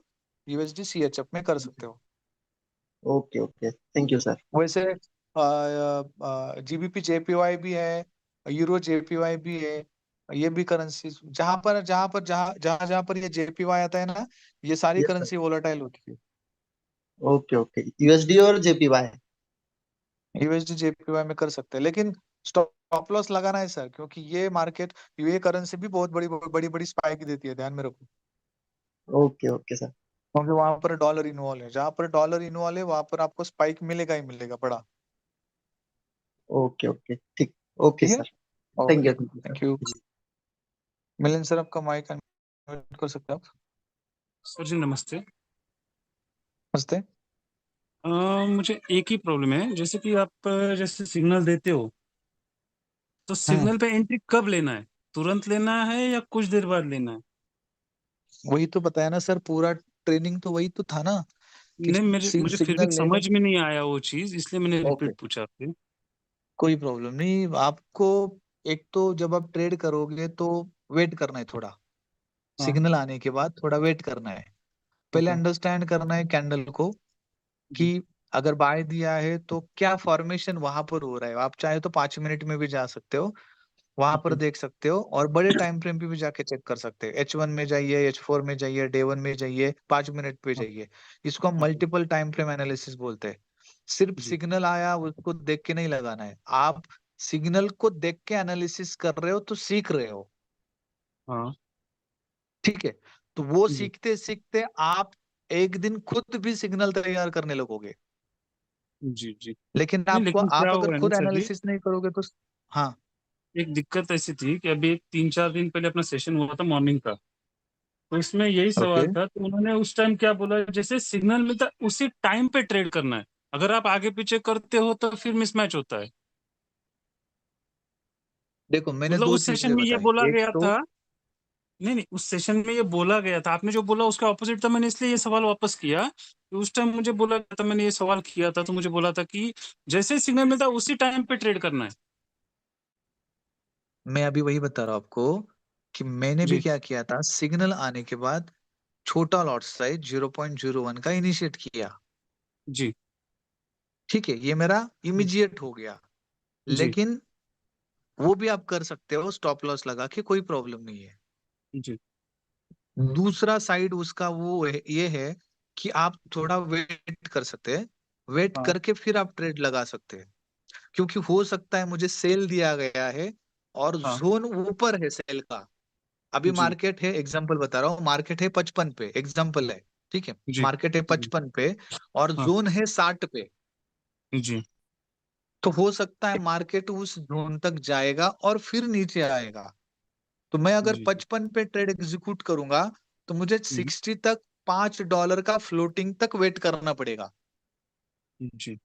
Speaker 2: यूएसडी सीएचएफ में कर सकते हो।
Speaker 7: Okay okay, thank you sir.
Speaker 2: वैसे जीबीपी जेपीवाई भी है, यूरो जेपीवाई भी है। ये भी करेंसी, जहां पर ये जेपीवाई आता है ना, ये सारी
Speaker 7: यस सर।
Speaker 2: करेंसी वोलेटाइल होती है।
Speaker 7: ओके ओके, यूएसडी और जेपीवाई।
Speaker 2: यूएसडी जेपीवाई में कर सकते हैं, लेकिन स्टॉप लॉस लगाना है सर, क्योंकि ये मार्केट, ये करेंसी भी बहुत बड़ी बड़ी बड़ी स्पाइक देती है, ध्यान में रखो।
Speaker 7: Okay okay sir.
Speaker 2: क्योंकि वहां पर डॉलर इन्वॉल्व है, जहां पर डॉलर इन्वॉल्व है वहां पर आपको स्पाइक मिलेगा ही मिलेगा बड़ा।
Speaker 7: ओके ओके, ठीक। ओके
Speaker 2: ठीक है,
Speaker 7: sir.
Speaker 2: Okay,
Speaker 7: thank you
Speaker 2: thank you.
Speaker 7: Sir.
Speaker 2: Milan sir, आपका माइक अनम्यूट कर सकते हो आप?
Speaker 8: सर जी नमस्ते।
Speaker 2: नमस्ते।
Speaker 8: मुझे एक ही प्रॉब्लम है, जैसे कि आप जैसे सिग्नल देते हो, तो
Speaker 2: हम्म,
Speaker 8: सिग्नल पे एंट्री कब लेना है? तुरंत लेना है या कुछ देर बाद लेना है?
Speaker 2: वही तो बताया ना सर, पूरा ट्रेनिंग तो वही तो था ना, कि
Speaker 8: नहीं, मेरे मुझे फिर भी
Speaker 2: सिग्नल लेने।
Speaker 8: समझ में नहीं आया वो चीज, इसलिए मैंने
Speaker 2: ओके,
Speaker 8: रिपीट पूछा आपसे।
Speaker 2: कोई प्रॉब्लम नहीं आपको। एक तो जब आप ट्रेड करोगे तो वेट करना है थोड़ा,
Speaker 8: हाँ।
Speaker 2: सिग्नल आने के बाद थोड़ा वेट करना है। पहले
Speaker 8: ओके।
Speaker 2: अंडरस्टैंड करना है कैंडल को,
Speaker 8: जी।
Speaker 2: कि अगर बाय दिया है तो क्या फॉर्मेशन वहां पर हो रहा है। आप चाहे तो 5 मिनट में भी जा सकते हो, वहां पर
Speaker 8: ओके।
Speaker 2: देख सकते हो, और बड़े टाइम फ्रेम पे भी जाके चेक कर सकते हो। H1 में जाइए, H4 में जाइए, डे 1 में जाइए, 5 मिनट पे
Speaker 8: हाँ,
Speaker 2: जाइए। इसको हम
Speaker 8: okay.
Speaker 2: Multiple time frame analysis बोलते हैं। सिर्फ
Speaker 8: जी।
Speaker 2: सिग्नल आया उसको देख के नहीं लगाना है। आप सिग्नल को देख के एनालिसिस कर रहे हो तो सीख रहे हो।
Speaker 8: हाँ।
Speaker 2: ठीक है, तो वो
Speaker 8: जी
Speaker 2: सीखते सीखते आप एक दिन खुद भी सिग्नल तैयार करने लगोगे।
Speaker 8: जी जी।
Speaker 2: लेकिन
Speaker 8: नहीं,
Speaker 2: आपको,
Speaker 8: लेकिन क्या
Speaker 2: आप अगर
Speaker 8: हुआ है ना
Speaker 2: खुद
Speaker 8: सर जी,
Speaker 2: एनालिसिस नहीं करोगे तो। हाँ,
Speaker 8: एक दिक्कत ऐसी थी कि अभी एक 3-4 दिन पहले अपना सेशन हुआ था मॉर्निंग का, तो इसमें यही
Speaker 2: ओके।
Speaker 8: सवाल था, तो उन्होंने उस टाइम क्या बोला, जैसे सिग्नल मिलता है उसी टाइम पे ट्रेड करना है, अगर आप आगे पीछे करते हो तो फिर मिसमैच होता है।
Speaker 2: देखो, मैंने
Speaker 8: मतलब
Speaker 2: दो
Speaker 8: उस सेशन
Speaker 2: चीजें
Speaker 8: में ये
Speaker 2: बताई,
Speaker 8: बोला
Speaker 2: एक
Speaker 8: गया
Speaker 2: तो।
Speaker 8: था। नहीं नहीं, उस सेशन में ये बोला गया था, आपने जो बोला उसका ऑपोजिट था, मैंने इसलिए ये सवाल वापस किया कि उस टाइम मुझे बोला गया था, मैंने ये सवाल किया था तो मुझे बोला था कि जैसे सिग्नल मिलता है उसी टाइम पे ट्रेड करना है।
Speaker 2: मैं अभी वही बता रहा हूँ आपको, कि मैंने भी
Speaker 8: जी
Speaker 2: क्या किया था, सिग्नल आने के बाद छोटा लॉट साइज 0.01 का इनिशिएट किया।
Speaker 8: जी
Speaker 2: ठीक है, ये मेरा इमीडिएट हो गया।
Speaker 8: जी
Speaker 2: लेकिन वो भी आप कर सकते हो स्टॉप लॉस लगा के, कोई प्रॉब्लम नहीं है।
Speaker 8: जी।
Speaker 2: दूसरा साइड उसका वो है, ये है कि आप थोड़ा वेट कर सकते हैं। वेट
Speaker 8: हाँ
Speaker 2: करके फिर आप ट्रेड लगा सकते हैं, क्योंकि हो सकता है मुझे सेल दिया गया है और
Speaker 8: हाँ।
Speaker 2: जोन ऊपर है सेल का। अभी
Speaker 8: जी
Speaker 2: मार्केट है, एग्जांपल बता रहा हूँ, मार्केट है 55 पे, एग्जांपल है। ठीक है,
Speaker 8: जी
Speaker 2: मार्केट है
Speaker 8: जी।
Speaker 2: 55 पे और
Speaker 8: हाँ
Speaker 2: जोन है 60 पे।
Speaker 8: जी
Speaker 2: तो हो सकता है मार्केट उस जोन तक जाएगा और फिर नीचे आएगा। तो मैं अगर
Speaker 8: जी जी।
Speaker 2: 55 पे ट्रेड एग्जीक्यूट करूंगा तो मुझे
Speaker 8: हम्म,
Speaker 2: 60 तक $5 का फ्लोटिंग तक वेट करना पड़ेगा।
Speaker 8: जी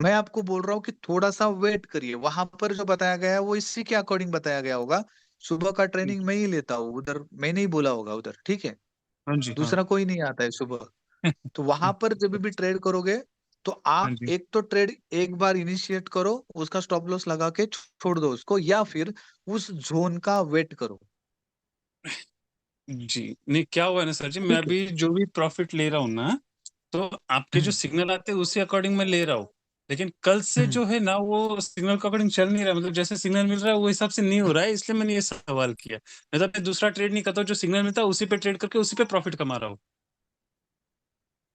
Speaker 2: मैं आपको बोल रहा हूँ कि थोड़ा सा वेट करिए, वहां पर जो बताया गया है वो इसी के अकॉर्डिंग बताया गया होगा। सुबह का ट्रेनिंग मैं ही लेता हूँ उधर, मैं नहीं बोला होगा उधर। ठीक है,
Speaker 8: हाँ जी हाँ।
Speaker 2: दूसरा कोई नहीं आता है सुबह। तो वहां पर जब भी ट्रेड करोगे तो
Speaker 8: हाँ
Speaker 2: आप
Speaker 8: जी
Speaker 2: एक तो ट्रेड एक बार इनिशिएट करो, उसका स्टॉप लॉस लगा के छोड़ दो उसको, या फिर उस जोन का वेट करो।
Speaker 8: जी। नहीं, क्या हुआ है ना सर जी, मैं
Speaker 2: ठीक है।
Speaker 8: अभी जो भी प्रॉफिट ले रहा हूँ ना, तो आपके जो
Speaker 2: हम्म,
Speaker 8: सिग्नल आते हैं उसी अकॉर्डिंग मैं ले रहा हूँ। लेकिन कल से
Speaker 2: हम्म।
Speaker 8: जो है ना, वो सिग्नल के अकॉर्डिंग चल नहीं रहा है, मतलब जैसे सिग्नल मिल रहा है वो हिसाब से नहीं हो रहा है, इसलिए मैंने ये सवाल किया। मैं तो अपने दूसरा ट्रेड नहीं करता हूँ, जो सिग्नल मिलता है उसी पे ट्रेड करके उसी पे प्रॉफिट कमा रहा हूँ।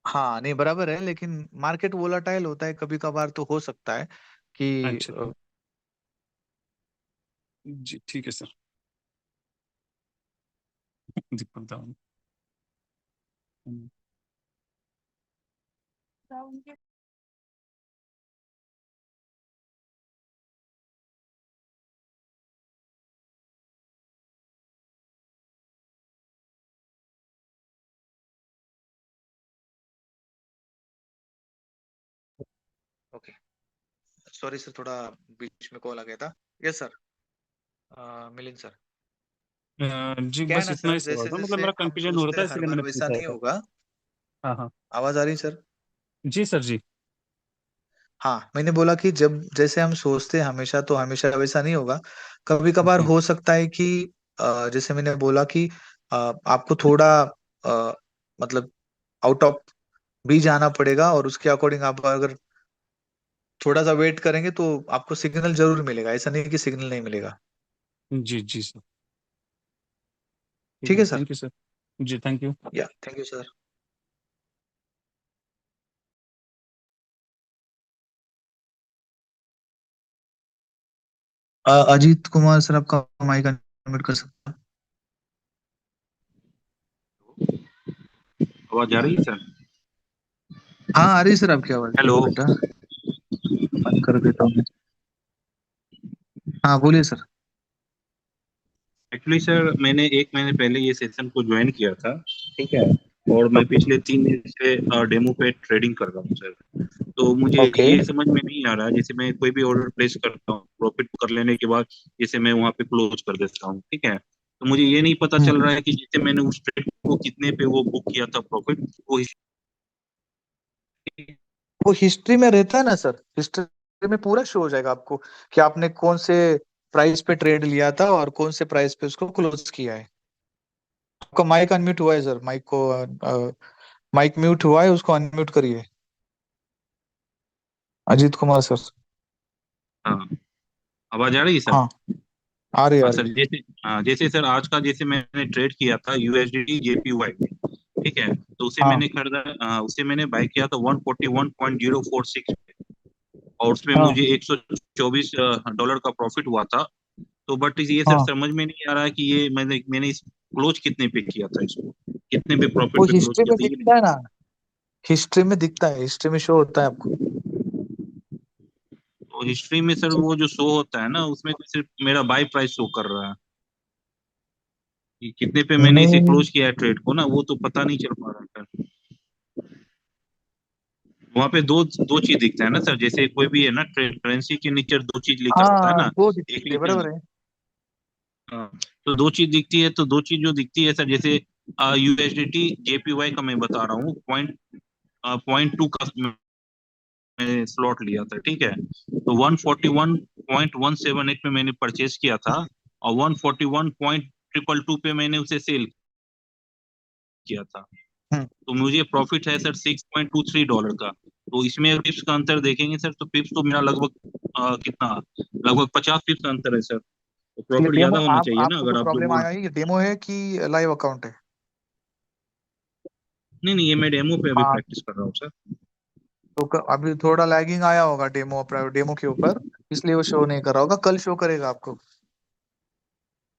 Speaker 2: हाँ, नहीं बराबर है, लेकिन मार्केट वोलाटाइल होता है, कभी कभार तो हो सकता है कि
Speaker 8: अच्छा। जी ठीक है sir. Deepak Dau.
Speaker 2: Okay, sorry sir, थोड़ा बीच में कॉल आ गया था। Yes sir, Milind sir.
Speaker 8: जी
Speaker 2: क्या है
Speaker 8: बस
Speaker 2: ना
Speaker 8: इतना
Speaker 2: सर,
Speaker 8: ही सवाल
Speaker 2: जैसे
Speaker 8: था, मतलब
Speaker 2: जैसे
Speaker 8: मेरा
Speaker 2: हम
Speaker 8: कंफ्यूजन हो रहा
Speaker 2: सोचते
Speaker 8: था
Speaker 2: हैं हर
Speaker 8: इसलिए
Speaker 2: बार
Speaker 8: मैंने
Speaker 2: वैसा
Speaker 8: पूछा
Speaker 2: नहीं
Speaker 8: था।
Speaker 2: होगा।
Speaker 8: हाँ हाँ।
Speaker 2: आवाज आ रही सर?
Speaker 8: जी सर जी।
Speaker 2: हाँ, मैंने बोला कि जब जैसे हम सोचते हैं हमेशा, तो हमेशा वैसा नहीं होगा। कभी कभार
Speaker 8: जी
Speaker 2: हो सकता है कि जैसे मैंने बोला कि आपको थोड़ा मतलब आउट ऑफ भी जाना पड़ेगा, और उसके अकॉर्डिंग आप अगर थोड़ा सा वेट करेंगे तो आपको सिग्नल जरूर मिलेगा, ऐसा नहीं कि सिग्नल नहीं मिलेगा।
Speaker 8: जी जी सर। ठीक
Speaker 2: ठीक
Speaker 8: है,
Speaker 2: है सर।
Speaker 8: Thank you sir. जी thank you.
Speaker 2: Yeah thank you sir. Ajit Kumar sir, आपका माइक अनम्यूट कर सकते हैं?
Speaker 9: आवाज आ रही है सर?
Speaker 2: हाँ, आ रही है सर आपकी आवाज।
Speaker 9: हेलो।
Speaker 2: रुको बेटा, बंद कर देता हूँ मैं। हाँ, बोलिए सर।
Speaker 9: एक्चुअली सर मैंने 1 महीने पहले ये सेशन को ज्वाइन किया था, ठीक है। और मैं
Speaker 2: ओके
Speaker 9: पिछले 3 दिन से डेमो पे ट्रेडिंग कर रहा हूँ सर। तो मुझे
Speaker 2: ओके।
Speaker 9: ये समझ में नहीं आ रहा, जैसे मैं कोई भी ऑर्डर प्लेस करता हूँ, प्रॉफिट कर लेने के बाद जैसे मैं वहां पे क्लोज कर देता हूँ, ठीक है। तो मुझे ये नहीं पता
Speaker 2: हम्म,
Speaker 9: चल रहा है कि जैसे मैंने उस ट्रेड को कितने पे वो बुक किया था प्रॉफिट, वो
Speaker 2: वो हिस्ट्री में रहता है ना सर, हिस्ट्री में पूरा शो हो जाएगा आपको कि आपने कौन से प्राइस पे ट्रेड लिया था और कौन से प्राइस पे उसको क्लोज किया है। आपका माइक अनम्यूट हुआ है सर, माइक को माइक म्यूट हुआ है, उसको अनम्यूट करिए। अजीत कुमार सर।
Speaker 9: हाँ, आवाज आ रही है सर?
Speaker 2: हाँ, आ रही
Speaker 9: हाँ
Speaker 2: आ
Speaker 9: सर,
Speaker 2: रही।
Speaker 9: जैसे हाँ जैसे सर आज का जैसे मैंने ट्रेड किया था यूएसडी जेपीवाई, ठीक है। तो उसे
Speaker 2: हाँ
Speaker 9: मैंने खरीदा, उसे मैंने बाय किया था 141.046 और उसमें
Speaker 2: हाँ
Speaker 9: मुझे $124 का प्रॉफिट हुआ था। तो बट ये सर
Speaker 2: हाँ।
Speaker 9: समझ में नहीं आ रहा है कि ये मैंने इस क्लोज कितने पे किया था, इसको कितने पे
Speaker 2: वो
Speaker 9: प्रॉफिट पे क्लोज
Speaker 2: हिस्ट्री
Speaker 9: किया
Speaker 2: में
Speaker 9: था ये
Speaker 2: दिखता है ना, हिस्ट्री में दिखता है, हिस्ट्री में शो होता है आपको।
Speaker 9: तो हिस्ट्री में सर वो जो शो होता है ना, उसमें तो सिर्फ मेरा बाय प्राइस शो कर रहा है कि कितने पे मैंने इसे
Speaker 2: नहीं,
Speaker 9: क्लोज किया है ट्रेड को ना, वो तो पता नहीं चल पा रहा है। वहां पे दो दो चीज दिखता है ना सर, जैसे कोई भी है ना करेंसी के नीचे दो चीज लिखा होता है
Speaker 2: हाँ,
Speaker 9: ना।
Speaker 2: दो
Speaker 9: एक
Speaker 2: दिखते हैं,
Speaker 9: लिखा,
Speaker 2: बराबर है।
Speaker 9: हाँ, तो दो चीज दिखती है, तो दो चीज जो दिखती है सर, जैसे यूएसडीटी जेपीवाई का मैं बता रहा हूँ, पॉइंट टू का मैंने स्लॉट लिया था, ठीक है। तो 141.178 में मैंने परचेज किया था, और 141.222 पे मैंने उसे सेल किया था।
Speaker 2: हम्म,
Speaker 9: तो मुझे प्रॉफिट है सर $6.23 का। तो इसमें पिप्स का अंतर देखेंगे सर, तो पिप्स तो मेरा लगभग कितना, लगभग 50 पिप्स का अंतर है सर। तो
Speaker 2: ये
Speaker 9: प्रॉफिट
Speaker 2: डेमो,
Speaker 9: ज्यादा होना
Speaker 2: आप
Speaker 9: चाहिए ना,
Speaker 2: आपको जो
Speaker 9: अगर आप जो
Speaker 2: प्रॉब्लम
Speaker 9: बोल।
Speaker 2: आया है, ये डेमो है कि लाइव अकाउंट है?
Speaker 9: नहीं नहीं, ये मैं डेमो पे अभी
Speaker 2: हाँ,
Speaker 9: प्रैक्टिस कर रहा हूँ सर।
Speaker 2: तो अभी थोड़ा लैगिंग आया होगा डेमो, डेमो के ऊपर, इसलिए वो शो नहीं कर रहा होगा, कल शो करेगा आपको।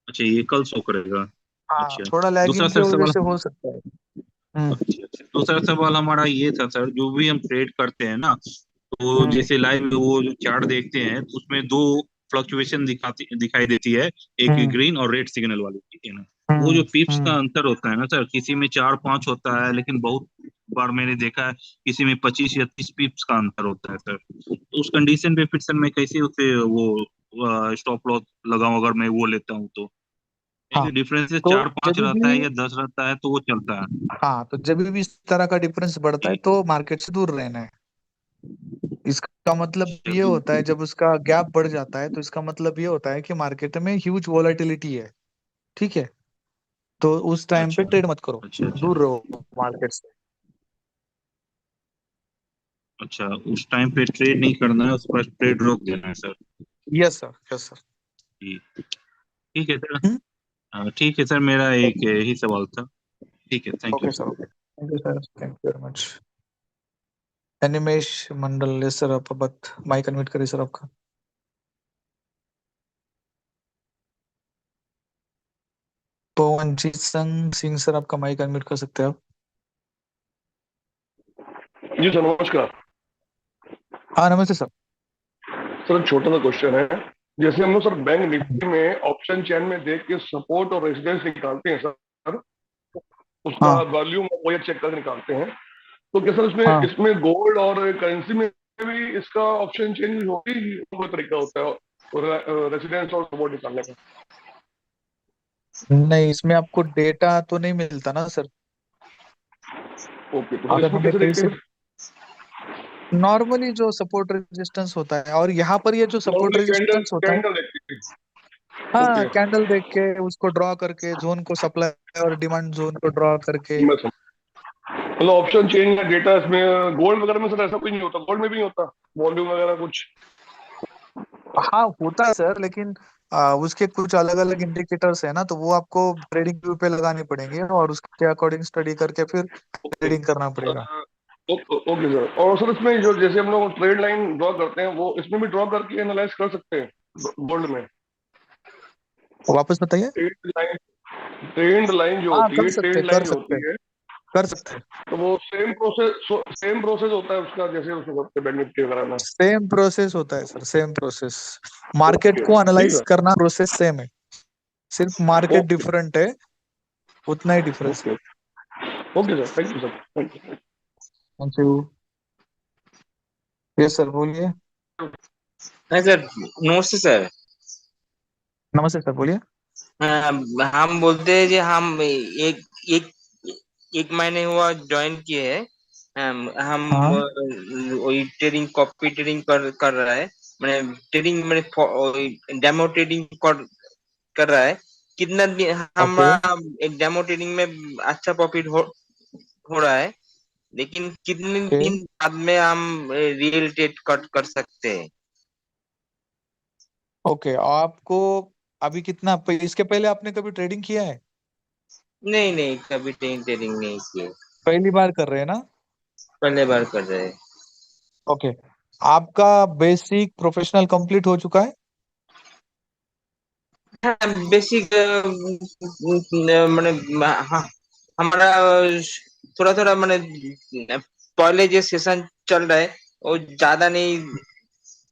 Speaker 9: अच्छा, ये कल शो करेगा?
Speaker 2: हाँ,
Speaker 9: अच्छा।
Speaker 2: थोड़ा
Speaker 9: दूसरा
Speaker 2: लैगिंग की
Speaker 9: सर
Speaker 2: वजह
Speaker 9: सवाल,
Speaker 2: से हो सकता है। हम्म
Speaker 9: अच्छा अच्छा, दूसरा सवाल हमारा ये था सर, जो भी हम ट्रेड करते हैं ना, तो
Speaker 2: हम्म
Speaker 9: जैसे लाइव में वो जो चार्ट देखते हैं, तो उसमें दो फ्लक्चुएशन दिखाई देती है, एक
Speaker 2: हम्म
Speaker 9: ग्रीन और रेड सिग्नल वाली, ठीक है ना। वो जो
Speaker 2: हम्म
Speaker 9: पिप्स का
Speaker 2: हम्म।
Speaker 9: अंतर होता है ना सर, किसी में 4-5 होता है, लेकिन बहुत बार मैंने देखा है किसी में 25 या 30 पिप्स का अंतर होता है सर। तो उस कंडीशन पे फिर सर मैं कैसे उसे वो स्टॉप लॉस लगाऊं, अगर मैं वो लेता हूँ तो?
Speaker 2: हाँ,
Speaker 9: क्योंकि डिफरेंसेस
Speaker 2: तो
Speaker 9: 4-5
Speaker 2: जब
Speaker 9: रहता
Speaker 2: भी,
Speaker 9: है या 10 रहता है, तो वो चलता है।
Speaker 2: हाँ, तो जब भी इस तरह का डिफरेंस बढ़ता है
Speaker 9: जी।
Speaker 2: तो मार्केट से दूर रहना है। इसका मतलब
Speaker 9: अच्छा,
Speaker 2: ये
Speaker 9: तो
Speaker 2: होता है, जब उसका गैप बढ़ जाता है तो इसका मतलब ये होता है कि मार्केट में ह्यूज वॉलेटिलिटी है। ठीक है, तो उस टाइम पे
Speaker 9: अच्छा
Speaker 2: ट्रेड मत करो,
Speaker 9: अच्छा अच्छा
Speaker 2: दूर रहो मार्केट से।
Speaker 9: अच्छा, उस टाइम पे ट्रेड नहीं करना है, उस पर ट्रेड रोक देना है sir.
Speaker 2: Yes sir, yes sir.
Speaker 9: जी, ठीक है सर। ठीक है सर, मेरा एक ही सवाल था। ठीक है, thank you
Speaker 2: okay sir,
Speaker 9: sir.
Speaker 2: Okay, thank you sir, thank you very much. Animesh Mandal, yes sir, आप बात, माइक अनम्यूट करिए सर आपका। पवनजीत सिंह सिंह सर, आपका माइक अनम्यूट कर सकते हैं आप।
Speaker 10: जी सर नमस्कार।
Speaker 2: हाँ नमस्ते सर।
Speaker 10: सर एक छोटा सा क्वेश्चन है। जैसे हम लोग सर बैंक निफ्टी में ऑप्शन चेन में देख के सपोर्ट और रेजिस्टेंस निकालते हैं सर, उसका
Speaker 2: हाँ
Speaker 10: वॉल्यूम और चेक करके निकालते हैं, तो क्या सर इसमें
Speaker 2: हाँ
Speaker 10: इसमें गोल्ड और करेंसी में भी इसका ऑप्शन चेंज होगी, कोई तरीका होता है रेजिडेंस और सपोर्ट निकालने का?
Speaker 2: नहीं, इसमें आपको डेटा तो नहीं मिलता ना सर।
Speaker 10: ओके, तो सर
Speaker 2: अगर
Speaker 10: इसमें
Speaker 2: हमें
Speaker 10: कैसे
Speaker 2: कहीं
Speaker 10: देखते
Speaker 2: से
Speaker 10: हैं?
Speaker 2: नॉर्मली जो सपोर्ट रेजिस्टेंस होता है, और यहाँ पर ये जो सपोर्ट
Speaker 10: नॉर्मली कैंडल
Speaker 2: रेजिस्टेंस होता है,
Speaker 10: कैंडल देखते हैं।
Speaker 2: हाँ
Speaker 10: ओके,
Speaker 2: कैंडल देख के उसको ड्रॉ करके जोन को, सप्लाई और डिमांड जोन को ड्रॉ करके।
Speaker 10: मैं समझ, मतलब ऑप्शन चेंज या डेटा इसमें गोल्ड वगैरह में सर ऐसा कुछ नहीं होता? गोल्ड में भी नहीं होता वॉल्यूम वगैरह कुछ?
Speaker 2: हाँ होता है सर, लेकिन उसके कुछ अलग अलग इंडिकेटर्स है ना, तो वो आपको ट्रेडिंग व्यू पे लगाने पड़ेंगे और उसके अकॉर्डिंग स्टडी करके फिर
Speaker 10: ओके
Speaker 2: ट्रेडिंग करना पड़ेगा।
Speaker 10: Okay sir. और सर इसमें जो जैसे हम लोग ट्रेड लाइन ड्रॉ करते हैं, वो इसमें भी ड्रॉ करके एनालाइज कर सकते हैं गोल्ड में?
Speaker 2: वापस बताइए।
Speaker 10: ट्रेंड लाइन जो
Speaker 2: हाँ
Speaker 10: होती
Speaker 2: कर
Speaker 10: है,
Speaker 2: सकते हैं,
Speaker 10: ट्रेंड
Speaker 2: कर
Speaker 10: लाइन जो
Speaker 2: सकते
Speaker 10: होती
Speaker 2: हैं,
Speaker 10: है,
Speaker 2: कर सकते हैं।
Speaker 10: तो वो सेम प्रोसेस होता है उसका, जैसे उसमें करते हैं बैंक निफ्टी वगैरह में?
Speaker 2: सेम प्रोसेस होता है sir, same process. Market
Speaker 10: okay
Speaker 2: को
Speaker 10: ठीक
Speaker 2: एनालाइज
Speaker 10: है।
Speaker 2: करना प्रोसेस सेम है, सिर्फ मार्केट
Speaker 10: ओके
Speaker 2: डिफरेंट है, उतना ही डिफरेंस है।
Speaker 10: Okay okay sir, thank you sir, thank you.
Speaker 2: Thank you. Yes sir बोलिए।
Speaker 11: हाँ सर, नमस्ते सर।
Speaker 2: नमस्ते सर बोलिए।
Speaker 11: हम बोलते हैं कि हम एक एक एक महीने हुआ ज्वाइन किए हैं। हम
Speaker 2: हाँ
Speaker 11: वही ट्रेडिंग, कॉपी ट्रेडिंग कर रहा है। मैंने ट्रेडिंग, मैंने डेमो ट्रेडिंग कर रहा है। कितना दिन
Speaker 2: ओके
Speaker 11: हमारा एक डेमो ट्रेडिंग में अच्छा प्रॉफिट हो रहा है, लेकिन कितने
Speaker 2: ओके
Speaker 11: दिन बाद में हम रियल ट्रेड कर सकते हैं?
Speaker 2: ओके। आपको अभी कितना, इसके पहले आपने कभी ट्रेडिंग किया है?
Speaker 11: नहीं नहीं, कभी ट्रेडिंग नहीं किए,
Speaker 2: पहली बार कर रहे हैं ना?
Speaker 11: पहले बार कर रहे हैं।
Speaker 2: ओके। आपका बेसिक प्रोफेशनल कंप्लीट हो चुका है?
Speaker 11: हाँ, बेसिक मैंने, हाँ, हमारा थोड़ा थोड़ा मैंने पहले जो सेशन चल रहा है वो ज्यादा नहीं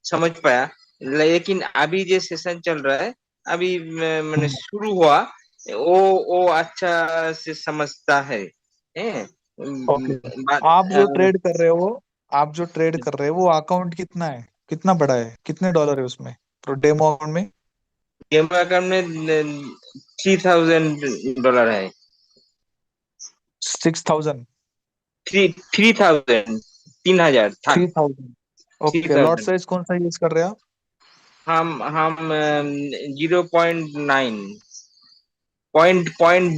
Speaker 11: समझ पाया, लेकिन अभी जो सेशन चल रहा है, अभी मैंने शुरू हुआ, वो अच्छा से समझता है। हैं?
Speaker 2: ओके।
Speaker 11: बात
Speaker 2: आप जो ट्रेड कर रहे हो, आप जो ट्रेड कर रहे हो वो अकाउंट कितना है, कितना बड़ा है, कितने डॉलर है उसमें, तो डेमो अकाउंट में?
Speaker 11: गेम अकाउंट में $3,000 है।
Speaker 2: 6000?
Speaker 11: थ्री 3,000, 3,000 था।
Speaker 2: 3000?
Speaker 11: Three
Speaker 2: okay. Lot
Speaker 11: thousand
Speaker 2: size कौन सा यूज कर रहे हैं आप?
Speaker 11: हम 0.9, पॉइंट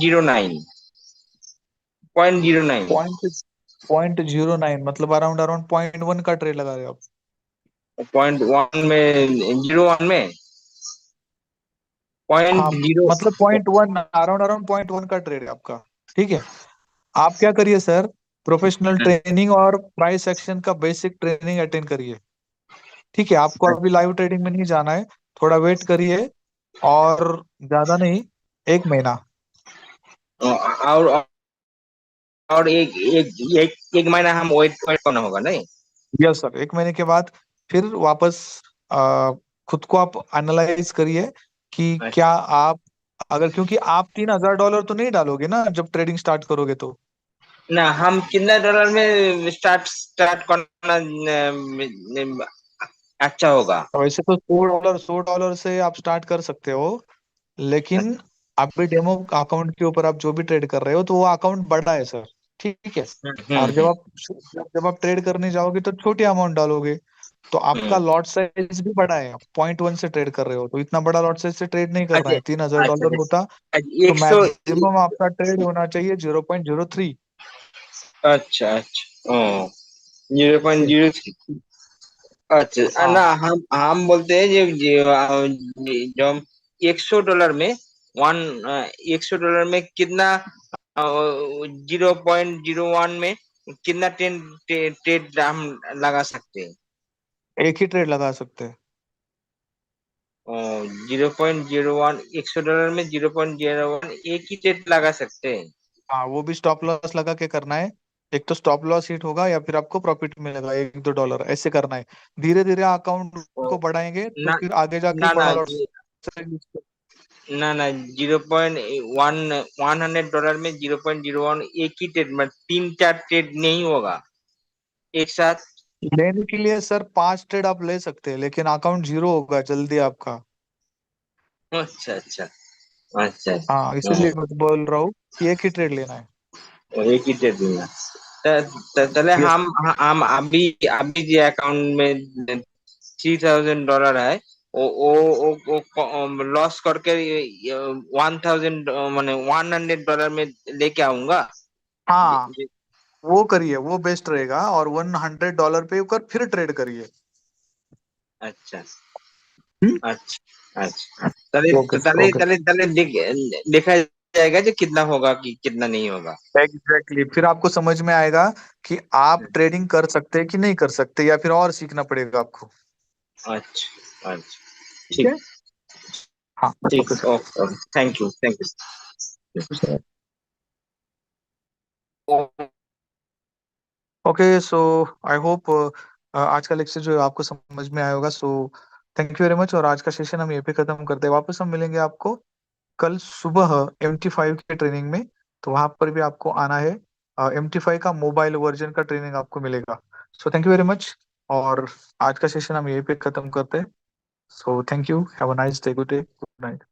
Speaker 11: जीरो नाइन।
Speaker 2: पॉइंट 0.09 मतलब अराउंड अराउंड 0.1 का ट्रेड लगा रहे हो आप?
Speaker 11: 0.1 में, 0.1 में, पॉइंट
Speaker 2: हाँ
Speaker 11: जीरो
Speaker 2: मतलब 0.1, अराउंड अराउंड 0.1 का ट्रेड है आपका। ठीक है। आप क्या करिए सर, प्रोफेशनल ट्रेनिंग और प्राइस एक्शन का बेसिक ट्रेनिंग अटेंड करिए। ठीक है, आपको अभी लाइव ट्रेडिंग में नहीं जाना है, थोड़ा वेट करिए, और ज्यादा नहीं, 1 महीना।
Speaker 11: और और एक महीना हम वेट करना होगा, नहीं?
Speaker 2: यस सर, 1 महीने के बाद फिर वापस आ, खुद को आप एनालाइज करिए कि क्या आप, अगर, क्योंकि आप $3,000 तो नहीं डालोगे ना जब ट्रेडिंग स्टार्ट करोगे तो।
Speaker 11: ना, हम कितना डॉलर में स्टार्ट करना अच्छा होगा?
Speaker 2: वैसे तो $100 से आप स्टार्ट कर सकते हो, लेकिन अभी डेमो अकाउंट के ऊपर आप जो भी ट्रेड कर रहे हो तो वो अकाउंट बड़ा है सर। ठीक है। और
Speaker 11: हम्म।
Speaker 2: जब आप ट्रेड करने जाओगे तो छोटी अमाउंट डालोगे, तो आपका
Speaker 11: हम्म।
Speaker 2: लॉट साइज भी बड़ा है। आप 0.1 से ट्रेड कर रहे हो तो इतना बड़ा लॉट साइज से ट्रेड नहीं करना
Speaker 11: अच्छा
Speaker 2: है। 3000 डॉलर
Speaker 11: अच्छा
Speaker 2: होता
Speaker 11: अच्छा,
Speaker 2: तो
Speaker 11: 100।
Speaker 2: मैक्सिमम आपका ट्रेड होना चाहिए 0.03।
Speaker 11: अच्छा अच्छा, ओ 0.03। अच्छा, ना,
Speaker 2: हाँ
Speaker 11: हम बोलते हैं जो हम $100 में, वन $100 में कितना, 0.01 में कितना ट्रेड हम लगा सकते हैं?
Speaker 2: एक ही ट्रेड लगा सकते हैं।
Speaker 11: 0.01, $100 में 0.01 एक ही ट्रेड लगा सकते हैं।
Speaker 2: हाँ वो भी स्टॉप लॉस लगा के करना है, एक तो स्टॉप लॉस हिट होगा या फिर आपको प्रॉफिट मिलेगा $1-2, ऐसे करना है। धीरे धीरे अकाउंट को बढ़ाएंगे तो
Speaker 11: ना
Speaker 2: फिर आगे जाके
Speaker 11: ना
Speaker 2: बड़ा
Speaker 11: ना
Speaker 2: लॉस।
Speaker 11: ना ना $100 में 0.01 एक ही ट्रेड में 3-4 ट्रेड नहीं होगा एक साथ।
Speaker 2: लेने के लिए सर 5 ट्रेड आप ले सकते हैं, लेकिन अकाउंट जीरो होगा जल्दी आपका।
Speaker 11: अच्छा अच्छा अच्छा
Speaker 2: हाँ, इसीलिए मैं बोल रहा हूँ कि एक ही ट्रेड लेना है।
Speaker 11: एक ही ट्रेड लेना। चले
Speaker 2: Yes.
Speaker 11: हम अभी अभी जो अकाउंट में $3,000 है वो लॉस करके 1,000 माने $100 में लेके आऊंगा।
Speaker 2: हाँ, वो करिए, वो बेस्ट रहेगा। और $100 पे ऊपर फिर ट्रेड करिए।
Speaker 11: अच्छा
Speaker 2: हम्म?
Speaker 11: अच्छा अच्छा चले
Speaker 2: ओके
Speaker 11: चले
Speaker 2: ओके,
Speaker 11: चले चले देखा जाएगा जो कितना होगा कि कितना नहीं होगा।
Speaker 2: एग्जैक्टली। फिर आपको समझ में आएगा कि आप ट्रेडिंग कर सकते हैं कि नहीं कर सकते, या फिर और सीखना पड़ेगा आपको।
Speaker 11: अच्छा अच्छा
Speaker 2: ठीक है।
Speaker 11: ठीक
Speaker 2: हाँ,
Speaker 11: ठीक
Speaker 2: okay
Speaker 11: okay thank you
Speaker 2: sir. Okay, so I hope आज का लेक्चर जो है आपको समझ में आया होगा। So thank you very much. और आज का सेशन हम यहीं पे खत्म करते हैं। वापस हम मिलेंगे आपको कल सुबह MT5 के ट्रेनिंग में। तो वहां पर भी आपको आना है। MT5 का मोबाइल वर्जन का ट्रेनिंग आपको मिलेगा। So thank you very much. और आज का सेशन हम यहीं पे खत्म करते हैं। So thank you, have a nice day, good day, good night.